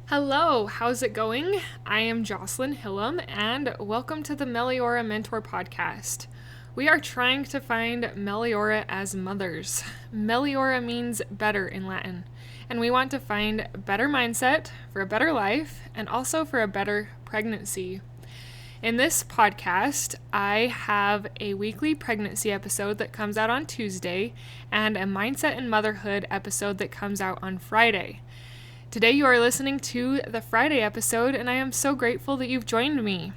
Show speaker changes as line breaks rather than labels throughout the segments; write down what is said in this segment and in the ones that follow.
Hello, how's it going? I am Jocelyn Hillam, and welcome to the Meliora Mentor Podcast. We are trying to find Meliora as mothers. Meliora means better in Latin, and we want to find a better mindset for a better life and also for a better pregnancy. In this podcast, I have a weekly pregnancy episode that comes out on Tuesday and a mindset and motherhood episode that comes out on Friday. Today you are listening to the Friday episode, and I am so grateful that you've joined me.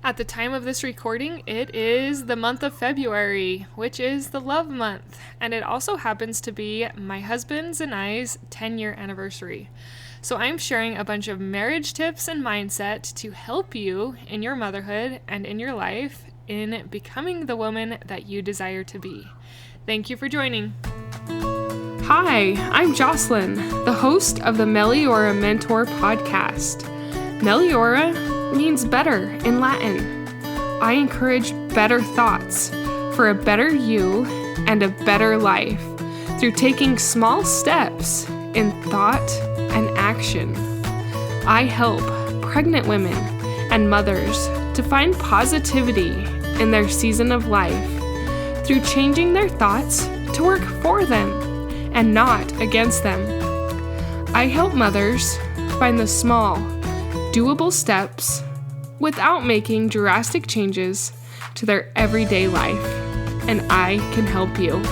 At the time of this recording, it is the month of February, which is the love month, and it also happens to be my husband's and I's 10-year anniversary. So I'm sharing a bunch of marriage tips and mindset to help you in your motherhood and in your life in becoming the woman that you desire to be. Thank you for joining. Hi, I'm Jocelyn, the host of the Meliora Mentor Podcast. Meliora means better in Latin. I encourage better thoughts for a better you and a better life through taking small steps in thought and action. I help pregnant women and mothers to find positivity in their season of life through changing their thoughts to work for them and not against them. I help mothers find the small, doable steps without making drastic changes to their everyday life, and I can help you.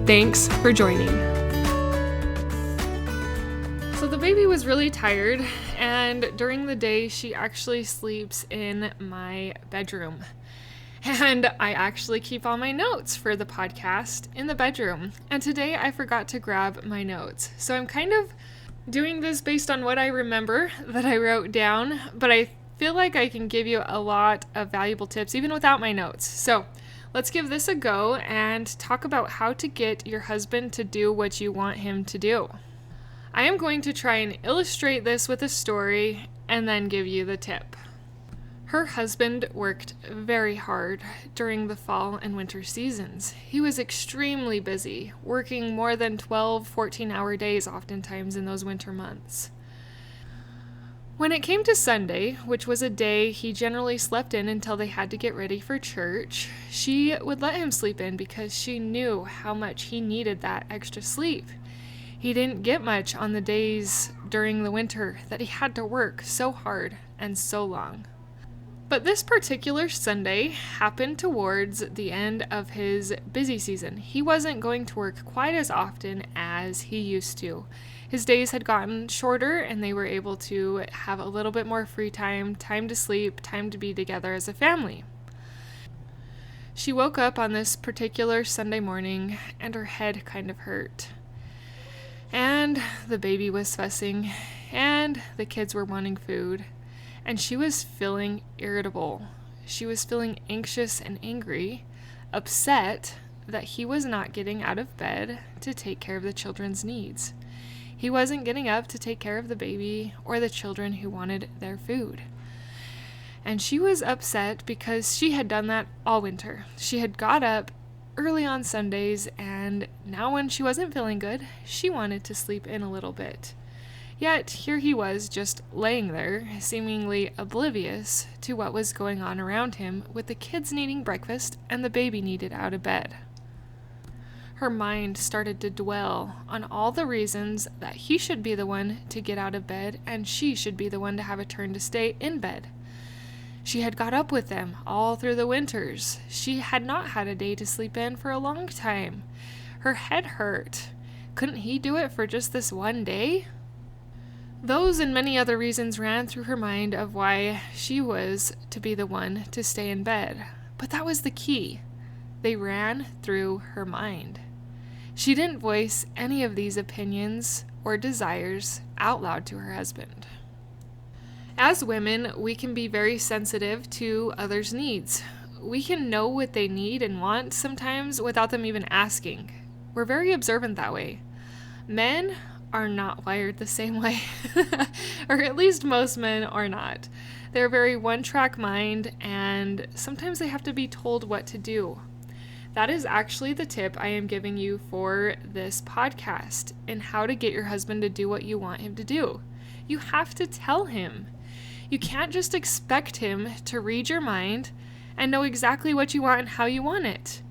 Thanks for joining. So the baby was really tired, and during the day she actually sleeps in my bedroom. And I actually keep all my notes for the podcast in the bedroom. And today I forgot to grab my notes. So I'm kind of doing this based on what I remember that I wrote down, but I feel like I can give you a lot of valuable tips even without my notes. So let's give this a go and talk about how to get your husband to do what you want him to do. I am going to try and illustrate this with a story and then give you the tip. Her husband worked very hard during the fall and winter seasons. He was extremely busy, working more than 12, 14-hour days oftentimes in those winter months. When it came to Sunday, which was a day he generally slept in until they had to get ready for church, she would let him sleep in because she knew how much he needed that extra sleep. He didn't get much on the days during the winter that he had to work so hard and so long. But this particular Sunday happened towards the end of his busy season. He wasn't going to work quite as often as he used to. His days had gotten shorter and they were able to have a little bit more free time, time to sleep, time to be together as a family. She woke up on this particular Sunday morning and her head kind of hurt. And the baby was fussing and the kids were wanting food. And she was feeling irritable. She was feeling anxious and angry, upset that he was not getting out of bed to take care of the children's needs. He wasn't getting up to take care of the baby or the children who wanted their food. And she was upset because she had done that all winter. She had got up early on Sundays, and now when she wasn't feeling good, she wanted to sleep in a little bit. Yet here he was just laying there, seemingly oblivious to what was going on around him with the kids needing breakfast and the baby needed out of bed. Her mind started to dwell on all the reasons that he should be the one to get out of bed and she should be the one to have a turn to stay in bed. She had got up with them all through the winters. She had not had a day to sleep in for a long time. Her head hurt. Couldn't he do it for just this one day? Those and many other reasons ran through her mind of why she was to be the one to stay in bed. But that was the key. They ran through her mind. She didn't voice any of these opinions or desires out loud to her husband. As women, we can be very sensitive to others' needs. We can know what they need and want sometimes without them even asking. We're very observant that way. Men are not wired the same way, or at least most men are not. They're very one-track mind, and sometimes they have to be told what to do. That is actually the tip I am giving you for this podcast and how to get your husband to do what you want him to do. You have to tell him. You can't just expect him to read your mind and know exactly what you want and how you want it.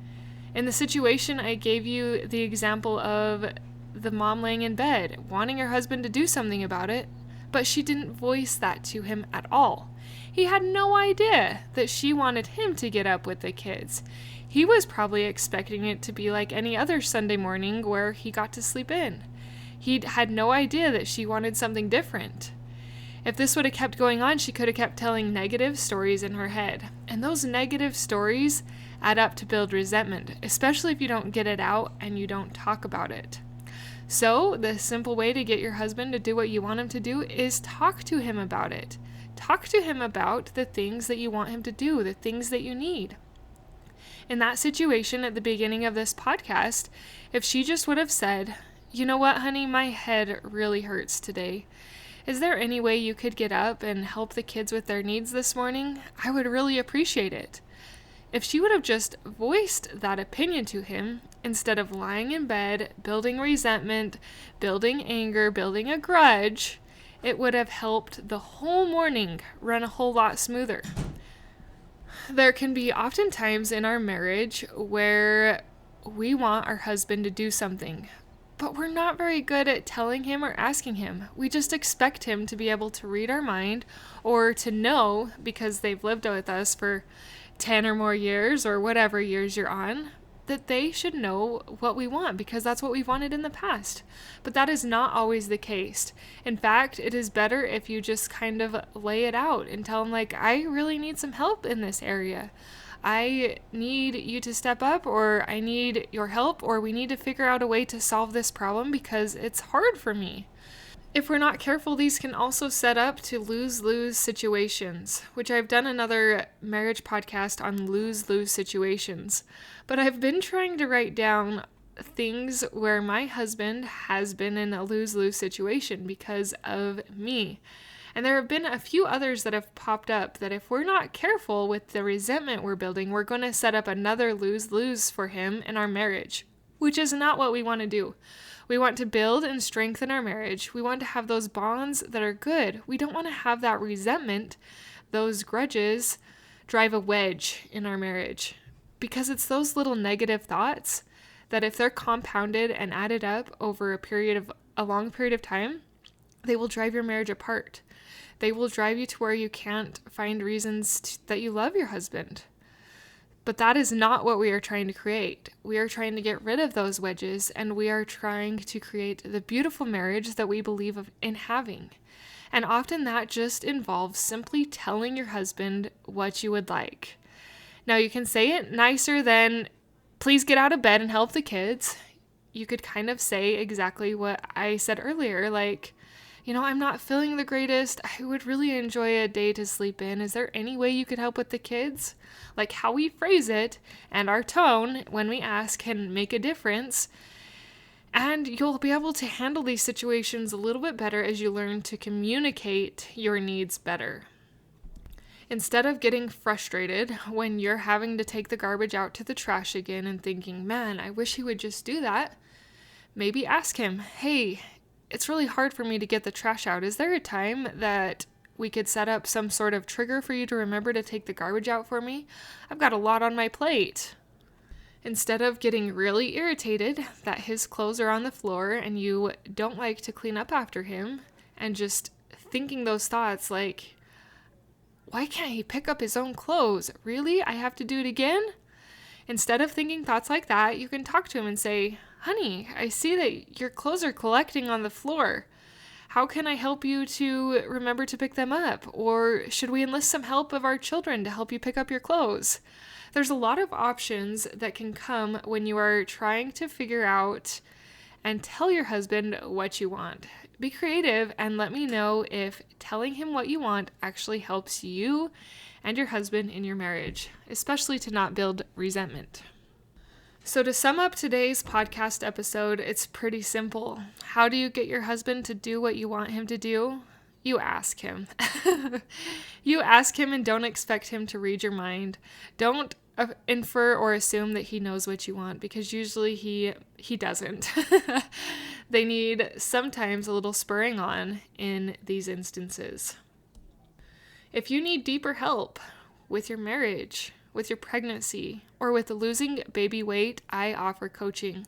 In the situation, I gave you the example of the mom laying in bed, wanting her husband to do something about it, but she didn't voice that to him at all. He had no idea that she wanted him to get up with the kids. He was probably expecting it to be like any other Sunday morning where he got to sleep in. He had no idea that she wanted something different. If this would have kept going on, she could have kept telling negative stories in her head. And those negative stories add up to build resentment, especially if you don't get it out and you don't talk about it. So the simple way to get your husband to do what you want him to do is talk to him about it. Talk to him about the things that you want him to do, the things that you need. In that situation at the beginning of this podcast, if she just would have said, "You know what, honey, my head really hurts today. Is there any way you could get up and help the kids with their needs this morning? I would really appreciate it." If she would have just voiced that opinion to him, instead of lying in bed, building resentment, building anger, building a grudge, it would have helped the whole morning run a whole lot smoother. There can be often times in our marriage where we want our husband to do something, but we're not very good at telling him or asking him. We just expect him to be able to read our mind or to know, because they've lived with us for 10 or more years or whatever years you're on, that they should know what we want because that's what we've wanted in the past. But that is not always the case. In fact, it is better if you just kind of lay it out and tell them, like, I really need some help in this area. I need you to step up, or I need your help, or we need to figure out a way to solve this problem because it's hard for me. If we're not careful, these can also set up to lose-lose situations, which I've done another marriage podcast on lose-lose situations. But I've been trying to write down things where my husband has been in a lose-lose situation because of me. And there have been a few others that have popped up that if we're not careful with the resentment we're building, we're going to set up another lose-lose for him in our marriage, which is not what we want to do. We want to build and strengthen our marriage. We want to have those bonds that are good. We don't want to have that resentment, those grudges, drive a wedge in our marriage. Because it's those little negative thoughts that if they're compounded and added up over a long period of time, they will drive your marriage apart. They will drive you to where you can't find reasons that you love your husband. But that is not what we are trying to create. We are trying to get rid of those wedges, and we are trying to create the beautiful marriage that we believe in having. And often that just involves simply telling your husband what you would like. Now, you can say it nicer than, "Please get out of bed and help the kids." You could kind of say exactly what I said earlier, like, "I'm not feeling the greatest. I would really enjoy a day to sleep in. Is there any way you could help with the kids?" Like, how we phrase it and our tone when we ask can make a difference. And you'll be able to handle these situations a little bit better as you learn to communicate your needs better. Instead of getting frustrated when you're having to take the garbage out to the trash again and thinking, "Man, I wish he would just do that," maybe ask him, "Hey, it's really hard for me to get the trash out. Is there a time that we could set up some sort of trigger for you to remember to take the garbage out for me? I've got a lot on my plate." Instead of getting really irritated that his clothes are on the floor and you don't like to clean up after him, and just thinking those thoughts like, "Why can't he pick up his own clothes? Really? I have to do it again?" Instead of thinking thoughts like that, you can talk to him and say, "Honey, I see that your clothes are collecting on the floor. How can I help you to remember to pick them up? Or should we enlist some help of our children to help you pick up your clothes?" There's a lot of options that can come when you are trying to figure out and tell your husband what you want. Be creative and let me know if telling him what you want actually helps you and your husband in your marriage, especially to not build resentment. So to sum up today's podcast episode, it's pretty simple. How do you get your husband to do what you want him to do? You ask him. You ask him and don't expect him to read your mind. Don't infer or assume that he knows what you want, because usually he doesn't. They need sometimes a little spurring on in these instances. If you need deeper help with your marriage, with your pregnancy, or with losing baby weight, I offer coaching.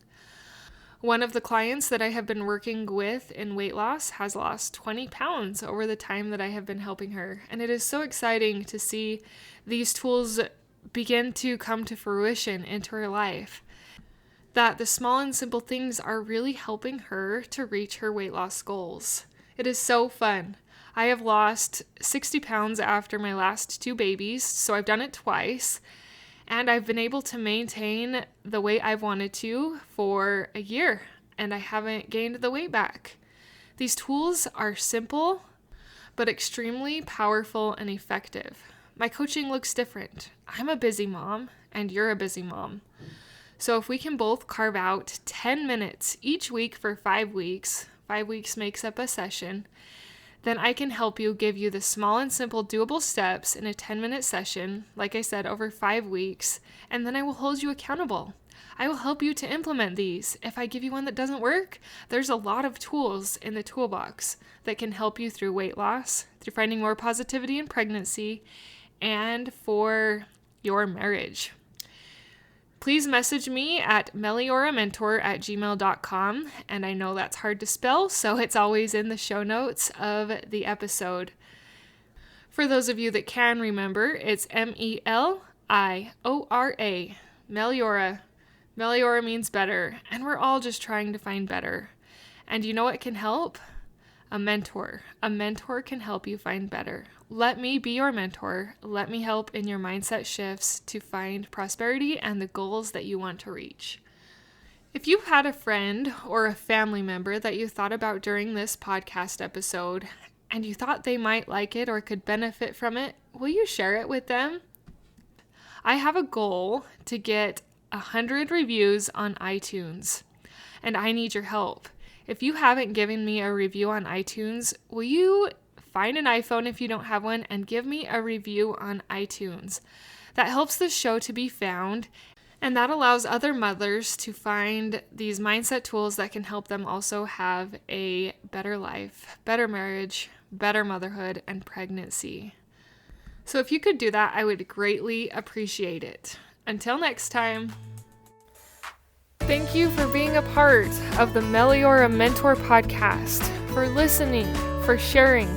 One of the clients that I have been working with in weight loss has lost 20 pounds over the time that I have been helping her. And it is so exciting to see these tools begin to come to fruition into her life. That the small and simple things are really helping her to reach her weight loss goals. It is so fun. I have lost 60 pounds after my last 2 babies, so I've done it twice. And I've been able to maintain the weight I've wanted to for a year, and I haven't gained the weight back. These tools are simple, but extremely powerful and effective. My coaching looks different. I'm a busy mom, and you're a busy mom. So if we can both carve out 10 minutes each week for 5 weeks, 5 weeks makes up a session, then I can help you, give you the small and simple doable steps in a 10-minute session, like I said, over 5 weeks, and then I will hold you accountable. I will help you to implement these. If I give you one that doesn't work, there's a lot of tools in the toolbox that can help you through weight loss, through finding more positivity in pregnancy, and for your marriage. Please message me at melioramentor@gmail.com, and I know that's hard to spell, so it's always in the show notes of the episode. For those of you that can remember, it's Meliora, Meliora. Meliora means better, and we're all just trying to find better. And you know what can help? A mentor. A mentor can help you find better. Let me be your mentor. Let me help in your mindset shifts to find prosperity and the goals that you want to reach. If you've had a friend or a family member that you thought about during this podcast episode and you thought they might like it or could benefit from it, will you share it with them? I have a goal to get 100 reviews on iTunes, and I need your help. If you haven't given me a review on iTunes, will you find an iPhone if you don't have one and give me a review on iTunes? That helps the show to be found, and that allows other mothers to find these mindset tools that can help them also have a better life, better marriage, better motherhood, and pregnancy. So if you could do that, I would greatly appreciate it. Until next time. Thank you for being a part of the Meliora Mentor podcast, for listening, for sharing,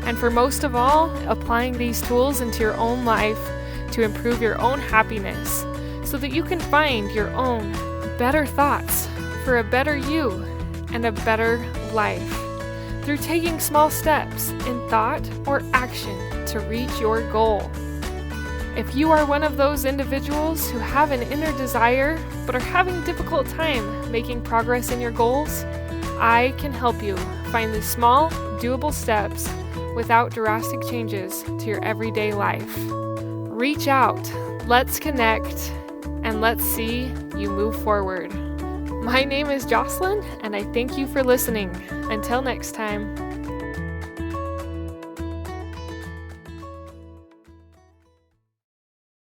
and for most of all, applying these tools into your own life to improve your own happiness so that you can find your own better thoughts for a better you and a better life through taking small steps in thought or action to reach your goal. If you are one of those individuals who have an inner desire but are having a difficult time making progress in your goals, I can help you find the small, doable steps without drastic changes to your everyday life. Reach out, let's connect, and let's see you move forward. My name is Jocelyn, and I thank you for listening. Until next time.